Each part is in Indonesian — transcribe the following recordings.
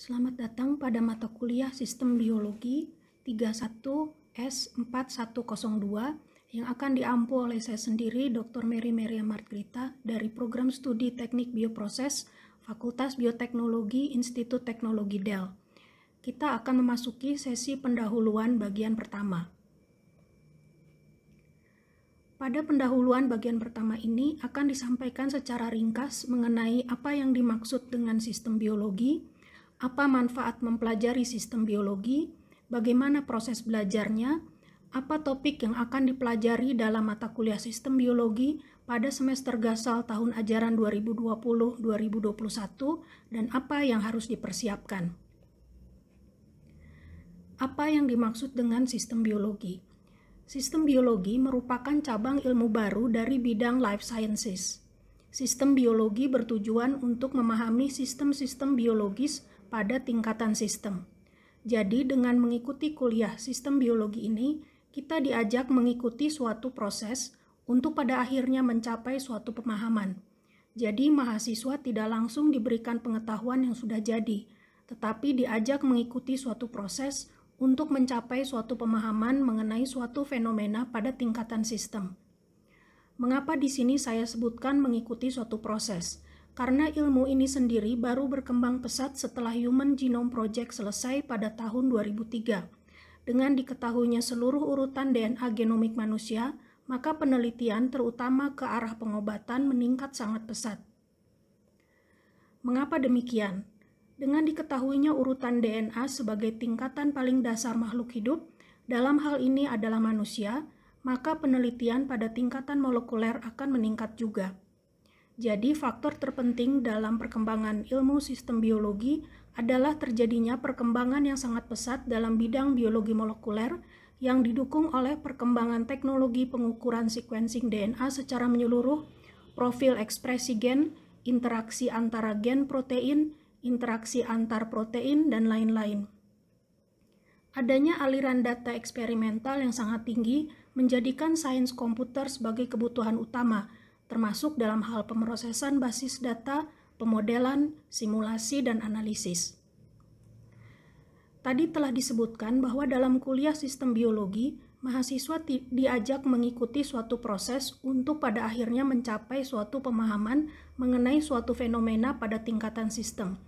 Selamat datang pada mata kuliah Sistem Biologi 31S4102 yang akan diampu oleh saya sendiri, Dr. Mary Maria Margrita, dari Program Studi Teknik Bioproses, Fakultas Bioteknologi, Institut Teknologi Del. Kita akan memasuki sesi pendahuluan bagian pertama. Pada pendahuluan bagian pertama ini akan disampaikan secara ringkas mengenai apa yang dimaksud dengan sistem biologi, apa manfaat mempelajari sistem biologi, bagaimana proses belajarnya, apa topik yang akan dipelajari dalam mata kuliah sistem biologi pada semester gasal tahun ajaran 2020-2021, dan apa yang harus dipersiapkan. Apa yang dimaksud dengan sistem biologi? Sistem biologi merupakan cabang ilmu baru dari bidang life sciences. Sistem biologi bertujuan untuk memahami sistem-sistem biologis pada tingkatan sistem. Jadi dengan mengikuti kuliah sistem biologi ini, kita diajak mengikuti suatu proses untuk pada akhirnya mencapai suatu pemahaman. Jadi mahasiswa tidak langsung diberikan pengetahuan yang sudah jadi, tetapi diajak mengikuti suatu proses untuk mencapai suatu pemahaman mengenai suatu fenomena pada tingkatan sistem. Mengapa di sini saya sebutkan mengikuti suatu proses? Karena ilmu ini sendiri baru berkembang pesat setelah Human Genome Project selesai pada tahun 2003. Dengan diketahuinya seluruh urutan DNA genomik manusia, maka penelitian terutama ke arah pengobatan meningkat sangat pesat. Mengapa demikian? Dengan diketahuinya urutan DNA sebagai tingkatan paling dasar makhluk hidup, dalam hal ini adalah manusia, maka penelitian pada tingkatan molekuler akan meningkat juga. Jadi faktor terpenting dalam perkembangan ilmu sistem biologi adalah terjadinya perkembangan yang sangat pesat dalam bidang biologi molekuler yang didukung oleh perkembangan teknologi pengukuran sequencing DNA secara menyeluruh, profil ekspresi gen, interaksi antara gen protein, interaksi antar protein, dan lain-lain. Adanya aliran data eksperimental yang sangat tinggi menjadikan sains komputer sebagai kebutuhan utama, termasuk dalam hal pemrosesan basis data, pemodelan, simulasi, dan analisis. Tadi telah disebutkan bahwa dalam kuliah sistem biologi, mahasiswa diajak mengikuti suatu proses untuk pada akhirnya mencapai suatu pemahaman mengenai suatu fenomena pada tingkatan sistem.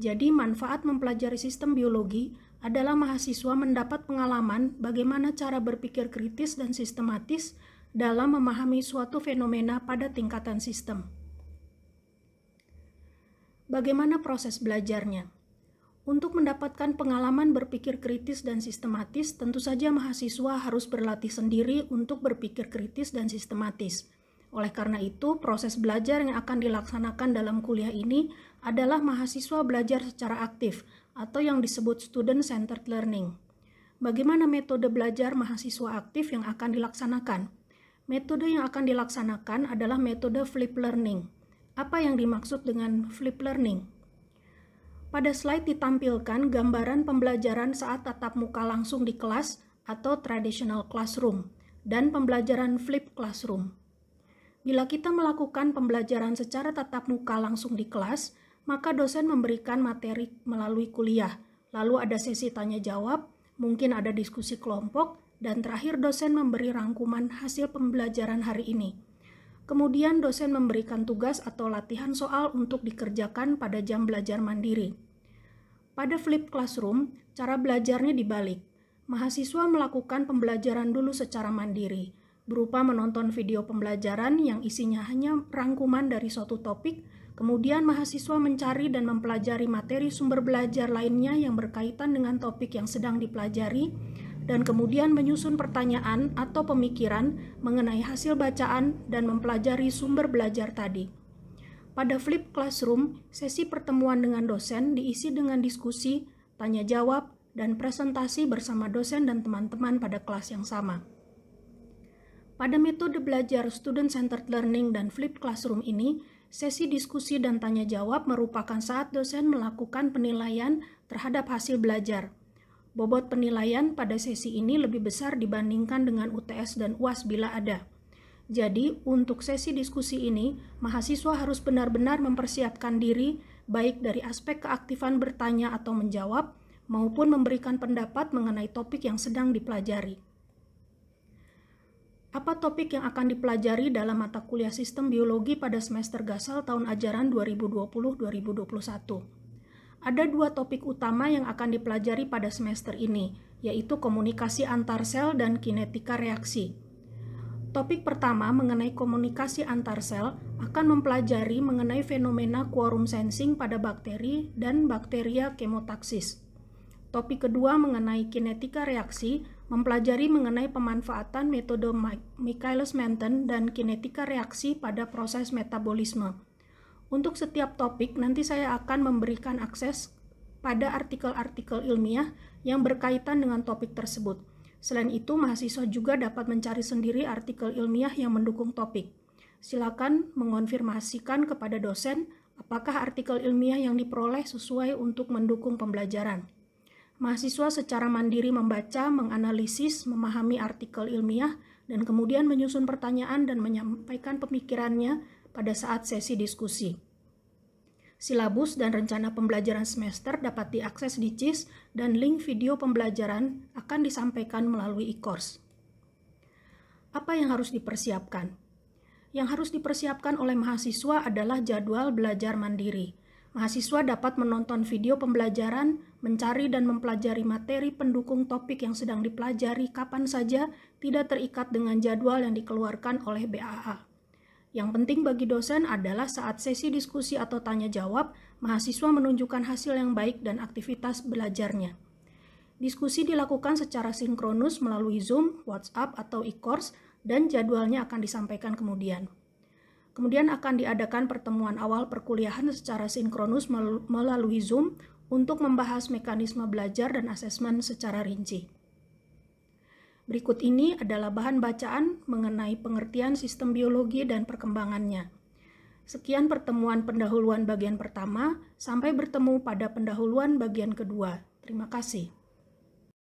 Jadi manfaat mempelajari sistem biologi adalah mahasiswa mendapat pengalaman bagaimana cara berpikir kritis dan sistematis dalam memahami suatu fenomena pada tingkatan sistem. Bagaimana proses belajarnya? Untuk mendapatkan pengalaman berpikir kritis dan sistematis, tentu saja mahasiswa harus berlatih sendiri untuk berpikir kritis dan sistematis. Oleh karena itu, proses belajar yang akan dilaksanakan dalam kuliah ini adalah mahasiswa belajar secara aktif atau yang disebut student-centered learning. Bagaimana metode belajar mahasiswa aktif yang akan dilaksanakan? Metode yang akan dilaksanakan adalah metode flip learning. Apa yang dimaksud dengan flip learning? Pada slide ditampilkan gambaran pembelajaran saat tatap muka langsung di kelas atau traditional classroom dan pembelajaran flip classroom. Bila kita melakukan pembelajaran secara tatap muka langsung di kelas, maka dosen memberikan materi melalui kuliah, lalu ada sesi tanya jawab, mungkin ada diskusi kelompok, dan terakhir dosen memberi rangkuman hasil pembelajaran hari ini. Kemudian dosen memberikan tugas atau latihan soal untuk dikerjakan pada jam belajar mandiri. Pada flip classroom, cara belajarnya dibalik. Mahasiswa melakukan pembelajaran dulu secara mandiri, berupa menonton video pembelajaran yang isinya hanya rangkuman dari suatu topik, kemudian mahasiswa mencari dan mempelajari materi sumber belajar lainnya yang berkaitan dengan topik yang sedang dipelajari, dan kemudian menyusun pertanyaan atau pemikiran mengenai hasil bacaan dan mempelajari sumber belajar tadi. Pada flip classroom, sesi pertemuan dengan dosen diisi dengan diskusi, tanya jawab, dan presentasi bersama dosen dan teman-teman pada kelas yang sama. Pada metode belajar student-centered learning dan flip classroom ini, sesi diskusi dan tanya jawab merupakan saat dosen melakukan penilaian terhadap hasil belajar. Bobot penilaian pada sesi ini lebih besar dibandingkan dengan UTS dan UAS bila ada. Jadi, untuk sesi diskusi ini, mahasiswa harus benar-benar mempersiapkan diri baik dari aspek keaktifan bertanya atau menjawab, maupun memberikan pendapat mengenai topik yang sedang dipelajari. Apa topik yang akan dipelajari dalam mata kuliah Sistem Biologi pada semester Gasal tahun ajaran 2020-2021? Ada dua topik utama yang akan dipelajari pada semester ini, yaitu komunikasi antar sel dan kinetika reaksi. Topik pertama mengenai komunikasi antar sel akan mempelajari mengenai fenomena quorum sensing pada bakteri dan bakteria kemotaksis. Topik kedua mengenai kinetika reaksi mempelajari mengenai pemanfaatan metode Michaelis-Menten dan kinetika reaksi pada proses metabolisme. Untuk setiap topik, nanti saya akan memberikan akses pada artikel-artikel ilmiah yang berkaitan dengan topik tersebut. Selain itu, mahasiswa juga dapat mencari sendiri artikel ilmiah yang mendukung topik. Silakan mengonfirmasikan kepada dosen apakah artikel ilmiah yang diperoleh sesuai untuk mendukung pembelajaran. Mahasiswa secara mandiri membaca, menganalisis, memahami artikel ilmiah, dan kemudian menyusun pertanyaan dan menyampaikan pemikirannya pada saat sesi diskusi. Silabus dan rencana pembelajaran semester dapat diakses di CIS dan link video pembelajaran akan disampaikan melalui e-course. Apa yang harus dipersiapkan? Yang harus dipersiapkan oleh mahasiswa adalah jadwal belajar mandiri. Mahasiswa dapat menonton video pembelajaran, mencari dan mempelajari materi pendukung topik yang sedang dipelajari kapan saja, tidak terikat dengan jadwal yang dikeluarkan oleh BAA. Yang penting bagi dosen adalah saat sesi diskusi atau tanya jawab, mahasiswa menunjukkan hasil yang baik dan aktivitas belajarnya. Diskusi dilakukan secara sinkronus melalui Zoom, WhatsApp, atau e-course, dan jadwalnya akan disampaikan kemudian. Kemudian akan diadakan pertemuan awal perkuliahan secara sinkronus melalui Zoom untuk membahas mekanisme belajar dan asesmen secara rinci. Berikut ini adalah bahan bacaan mengenai pengertian sistem biologi dan perkembangannya. Sekian pertemuan pendahuluan bagian pertama, sampai bertemu pada pendahuluan bagian kedua. Terima kasih.